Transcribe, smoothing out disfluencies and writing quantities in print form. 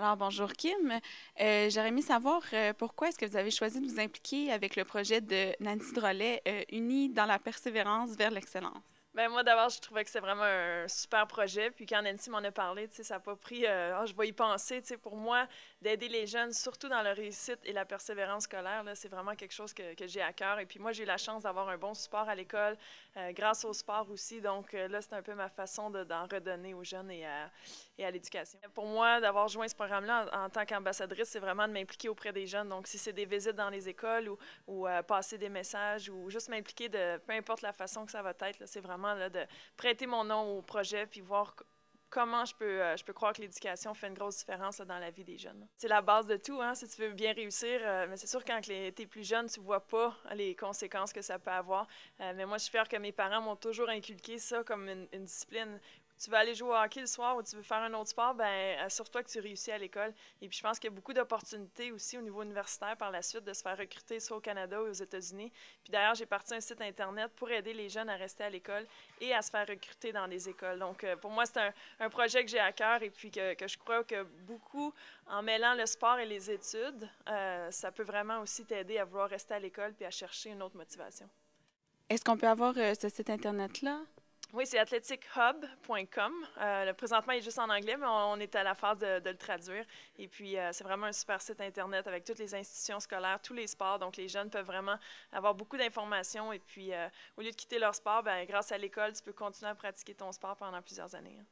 Alors, bonjour Kim. J'aurais aimé savoir pourquoi est-ce que vous avez choisi de vous impliquer avec le projet de Nancy Drolet, Unis dans la persévérance vers l'excellence. Ben moi d'abord, je trouvais que c'était vraiment un super projet. Puis quand Nancy m'en a parlé, tu sais, ça n'a pas pris. Ah, je vais y penser. Tu sais, pour moi, d'aider les jeunes, surtout dans leur réussite et la persévérance scolaire, là, c'est vraiment quelque chose que j'ai à cœur. Et puis moi, j'ai eu la chance d'avoir un bon support à l'école, grâce au sport aussi. Donc là, c'est un peu ma façon d'en redonner aux jeunes et à l'éducation. Pour moi, d'avoir joint ce programme-là en tant qu'ambassadrice, c'est vraiment de m'impliquer auprès des jeunes. Donc si c'est des visites dans les écoles ou passer des messages ou juste m'impliquer de peu importe la façon que ça va être, c'est vraiment là, de prêter mon nom au projet puis voir comment je peux croire que l'éducation fait une grosse différence là, dans la vie des jeunes. C'est la base de tout, hein, si tu veux bien réussir. Mais c'est sûr, quand tu es plus jeune, tu vois pas les conséquences que ça peut avoir. Mais moi, je suis fière que mes parents m'ont toujours inculqué ça comme une discipline. Tu veux aller jouer au hockey le soir ou tu veux faire un autre sport, ben assure-toi que tu réussis à l'école. Et puis je pense qu'il y a beaucoup d'opportunités aussi au niveau universitaire par la suite de se faire recruter soit au Canada ou aux États-Unis. Puis d'ailleurs, j'ai parti un site internet pour aider les jeunes à rester à l'école et à se faire recruter dans des écoles. Donc pour moi, c'est un projet que j'ai à cœur et puis que je crois que beaucoup, en mêlant le sport et les études, ça peut vraiment aussi t'aider à vouloir rester à l'école puis à chercher une autre motivation. Est-ce qu'on peut avoir ce site Internet-là? Oui, c'est athleticshub.com. Présentement, il est juste en anglais, mais on est à la phase de le traduire. Et puis, c'est vraiment un super site Internet avec toutes les institutions scolaires, tous les sports. Donc, les jeunes peuvent vraiment avoir beaucoup d'informations. Et puis, au lieu de quitter leur sport, ben, grâce à l'école, tu peux continuer à pratiquer ton sport pendant plusieurs années, hein.